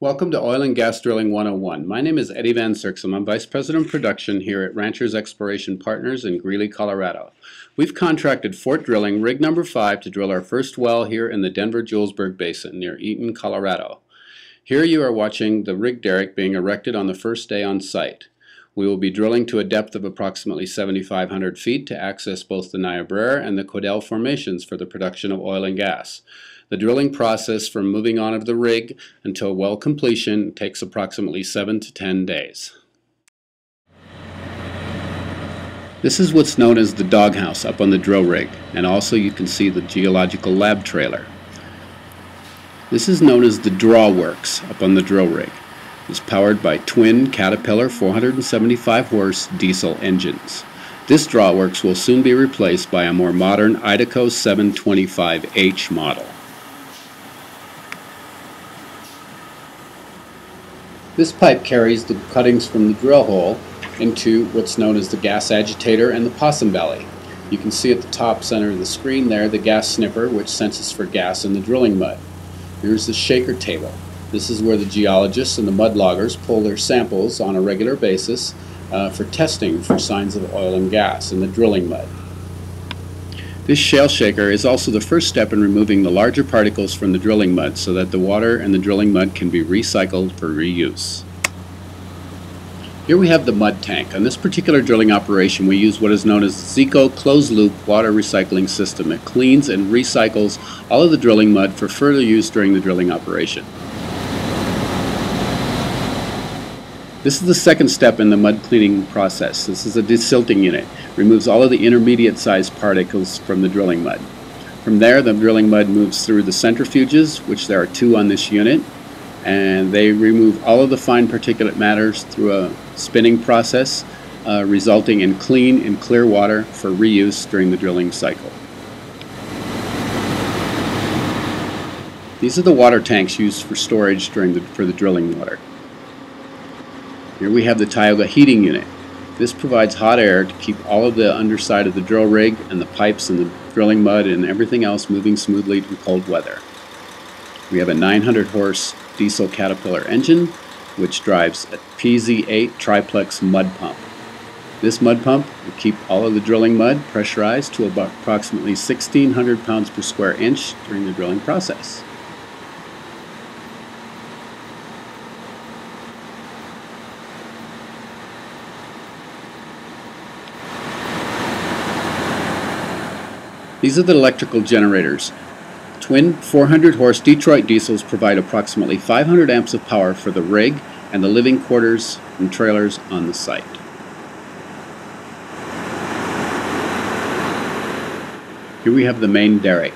Welcome to Oil and Gas Drilling 101. My name is Eddie Van Zirksum. I'm Vice President of Production here at Ranchers Exploration Partners in Greeley, Colorado. We've contracted Fort Drilling Rig Number 5 to drill our first well here in the Denver-Julesburg Basin near Eaton, Colorado. Here you are watching the rig derrick being erected on the first day on site. We will be drilling to a depth of approximately 7,500 feet to access both the Niobrara and the Codell formations for the production of oil and gas. The drilling process from moving on of the rig until well completion takes approximately 7 to 10 days. This is what's known as the doghouse up on the drill rig, and also you can see the geological lab trailer. This is known as the draw works up on the drill rig. It's powered by twin Caterpillar 475 horse diesel engines. This draw works will soon be replaced by a more modern Idaho 725H model. This pipe carries the cuttings from the drill hole into what's known as the gas agitator and the possum belly. You can see at the top center of the screen there the gas sniffer, which senses for gas in the drilling mud. Here's the shaker table. This is where the geologists and the mud loggers pull their samples on a regular basis for testing for signs of oil and gas in the drilling mud. This shale shaker is also the first step in removing the larger particles from the drilling mud so that the water and the drilling mud can be recycled for reuse. Here we have the mud tank. On this particular drilling operation we use what is known as the Zico closed-loop water recycling system. It cleans and recycles all of the drilling mud for further use during the drilling operation. This is the second step in the mud cleaning process. This is a desilting unit. It removes all of the intermediate sized particles from the drilling mud. From there, the drilling mud moves through the centrifuges, which there are two on this unit, and they remove all of the fine particulate matters through a spinning process, resulting in clean and clear water for reuse during the drilling cycle. These are the water tanks used for storage for the drilling water. Here we have the Tioga heating unit. This provides hot air to keep all of the underside of the drill rig and the pipes and the drilling mud and everything else moving smoothly in cold weather. We have a 900 horse diesel Caterpillar engine which drives a PZ8 triplex mud pump. This mud pump will keep all of the drilling mud pressurized to about approximately 1,600 pounds per square inch during the drilling process. These are the electrical generators. Twin 400 horse Detroit diesels provide approximately 500 amps of power for the rig and the living quarters and trailers on the site. Here we have the main derrick.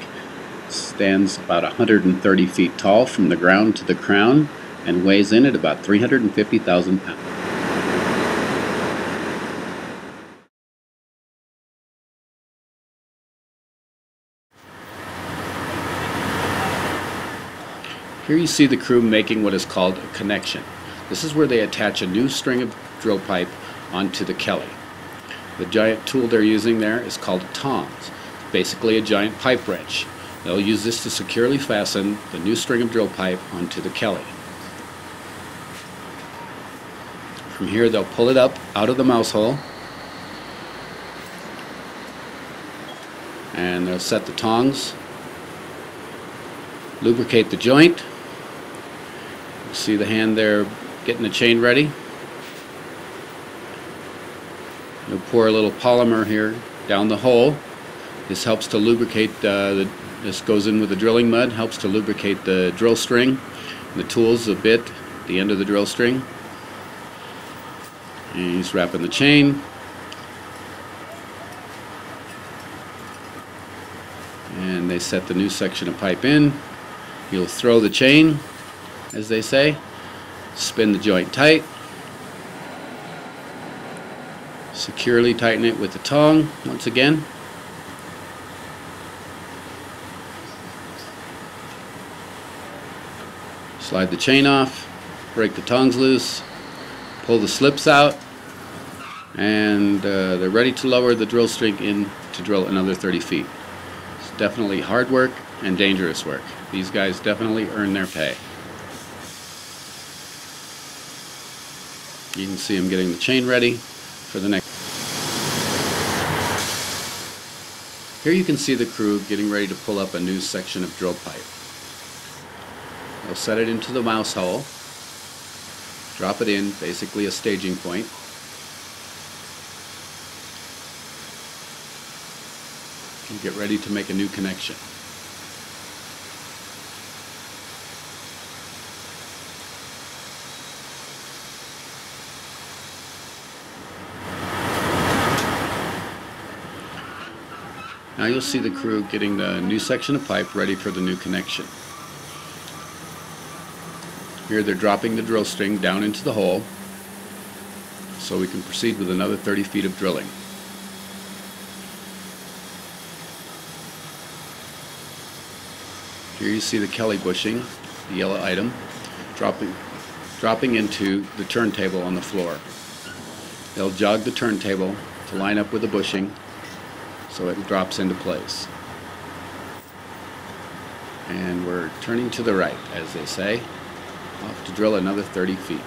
It stands about 130 feet tall from the ground to the crown and weighs in at about 350,000 pounds. Here you see the crew making what is called a connection. This is where they attach a new string of drill pipe onto the kelly. The giant tool they're using there is called a tongs. It's basically a giant pipe wrench. They'll use this to securely fasten the new string of drill pipe onto the kelly. From here they'll pull it up out of the mouse hole and they'll set the tongs, lubricate the joint. See the hand there getting the chain ready. You'll pour a little polymer here down the hole. This helps to lubricate, this goes in with the drilling mud, helps to lubricate the drill string, the tools a bit at the end of the drill string. And he's wrapping the chain. And they set the new section of pipe in. You'll throw the chain, as they say, spin the joint tight, securely tighten it with the tong once again, slide the chain off, break the tongs loose, pull the slips out, and they're ready to lower the drill string in to drill another 30 feet. It's definitely hard work and dangerous work. These guys definitely earn their pay. You can see him getting the chain ready for the next. Here you can see the crew getting ready to pull up a new section of drill pipe. They'll set it into the mouse hole, drop it in, basically a staging point. And get ready to make a new connection. Now you'll see the crew getting the new section of pipe ready for the new connection. Here they're dropping the drill string down into the hole so we can proceed with another 30 feet of drilling. Here you see the Kelly bushing, the yellow item, dropping into the turntable on the floor. They'll jog the turntable to line up with the bushing so it drops into place. And we're turning to the right, as they say, off to drill another 30 feet.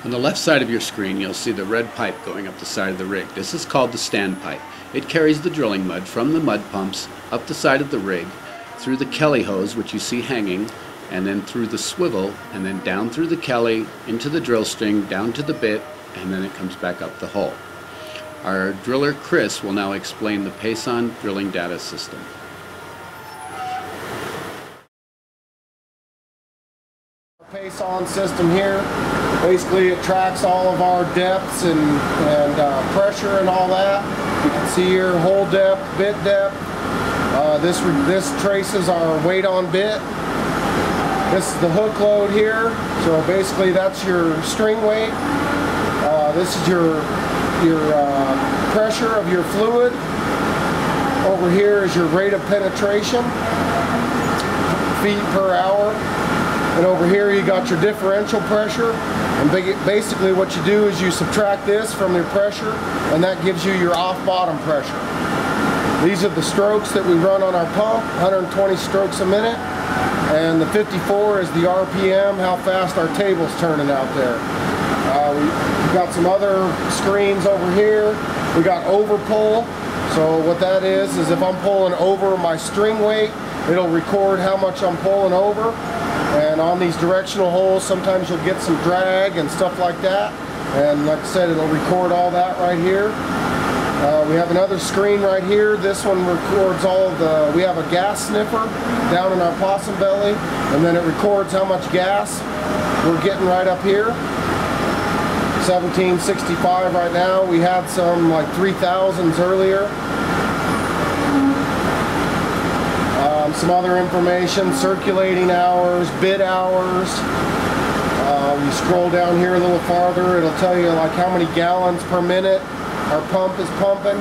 On the left side of your screen, you'll see the red pipe going up the side of the rig. This is called the stand pipe. It carries the drilling mud from the mud pumps up the side of the rig, through the Kelly hose, which you see hanging, and then through the swivel, and then down through the Kelly, into the drill string, down to the bit, and then it comes back up the hole. Our driller, Chris, will now explain the Pason drilling data system. Pason system here, basically it tracks all of our depths and pressure and all that. You can see here hole depth, bit depth. This traces our weight on bit. This is the hook load here, so basically that's your string weight. This is your pressure of your fluid. Over here is your rate of penetration, feet per hour. And over here you got your differential pressure, and basically what you do is you subtract this from your pressure, and that gives you your off bottom pressure. These are the strokes that we run on our pump, 120 strokes a minute, and the 54 is the RPM, how fast our table's turning out there. We've got some other screens over here. We got over pull, so what that is if I'm pulling over my string weight, it'll record how much I'm pulling over. And on these directional holes, sometimes you'll get some drag and stuff like that. And like I said, it'll record all that right here. We have another screen right here. This one records all of the, we have a gas sniffer down in our possum belly, and then it records how much gas we're getting right up here. 1765 right now. We had some like 3000s earlier. Some other information, circulating hours, bit hours. You scroll down here a little farther, it'll tell you like how many gallons per minute our pump is pumping.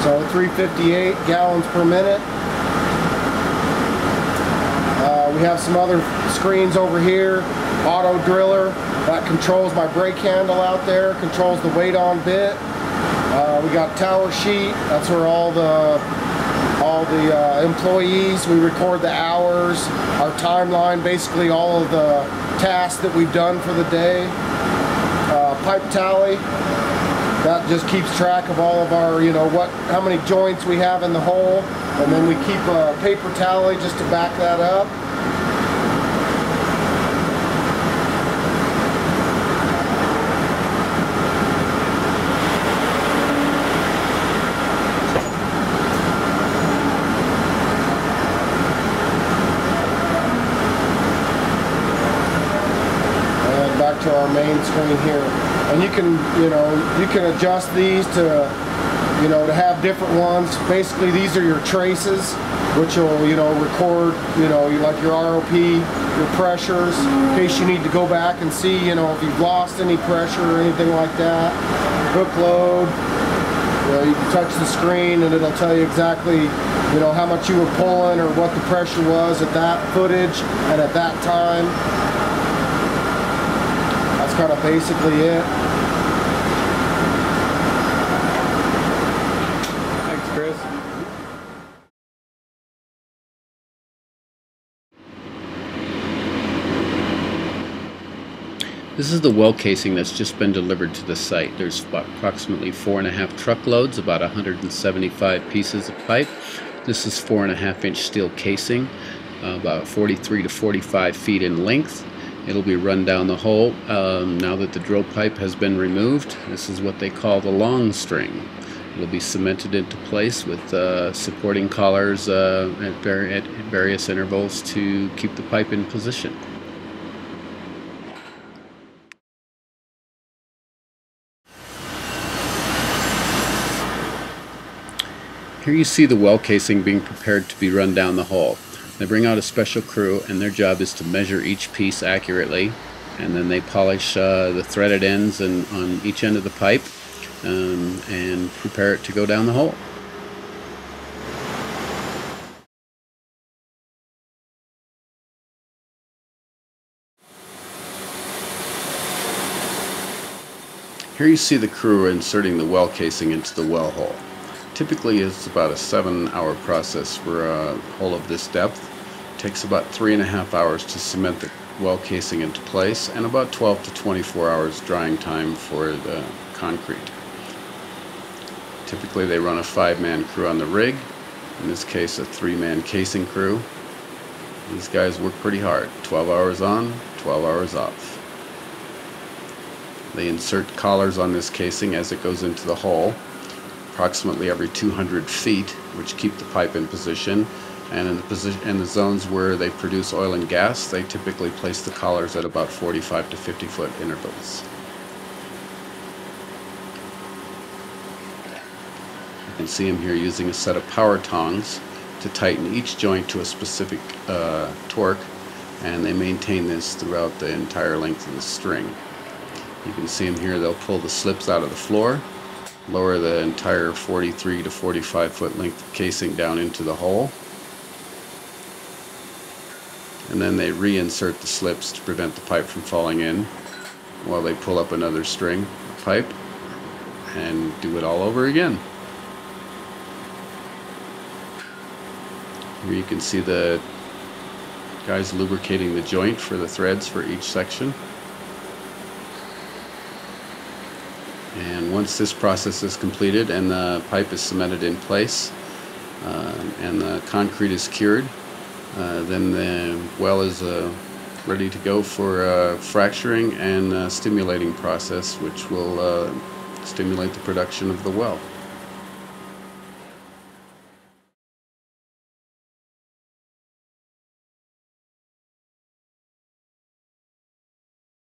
So 358 gallons per minute. We have some other screens over here. Auto driller, that controls my brake handle out there, controls the weight on bit. We got tower sheet, that's where all the employees, we record the hours, our timeline, basically all of the tasks that we've done for the day. Pipe tally, that just keeps track of all of our, how many joints we have in the hole, and then we keep a paper tally just to back that up. To our main screen here, and you can adjust these to to have different ones. Basically, these are your traces, which will record like your ROP, your pressures, in case you need to go back and see if you've lost any pressure or anything like that. Hook load, you can touch the screen and it'll tell you exactly how much you were pulling or what the pressure was at that footage and at that time. That's kind of basically it. Thanks, Chris. This is the well casing that's just been delivered to the site. There's approximately 4.5 truckloads, about 175 pieces of pipe. This is 4.5-inch steel casing, about 43 to 45 feet in length. It'll be run down the hole. Now that the drill pipe has been removed, this is what they call the long string. It'll be cemented into place with supporting collars at various intervals to keep the pipe in position. Here you see the well casing being prepared to be run down the hole. They bring out a special crew, and their job is to measure each piece accurately, and then they polish the threaded ends on each end of the pipe and prepare it to go down the hole. Here you see the crew inserting the well casing into the well hole. Typically it's about a 7-hour process for a hole of this depth. It takes about 3.5 hours to cement the well casing into place, and about 12 to 24 hours drying time for the concrete. Typically they run a 5-man crew on the rig, in this case a 3-man casing crew. These guys work pretty hard, 12 hours on, 12 hours off. They insert collars on this casing as it goes into the hole, approximately every 200 feet, which keep the pipe in position. And in the zones where they produce oil and gas, they typically place the collars at about 45 to 50 foot intervals. You can see them here using a set of power tongs to tighten each joint to a specific torque, and they maintain this throughout the entire length of the string. You can see them here, they'll pull the slips out of the floor, lower the entire 43 to 45 foot length of casing down into the hole, and then they reinsert the slips to prevent the pipe from falling in while they pull up another string of pipe and do it all over again. Here you can see the guys lubricating the joint for the threads for each section. And once this process is completed and the pipe is cemented in place and the concrete is cured, then the well is ready to go for fracturing and stimulating process, which will stimulate the production of the well.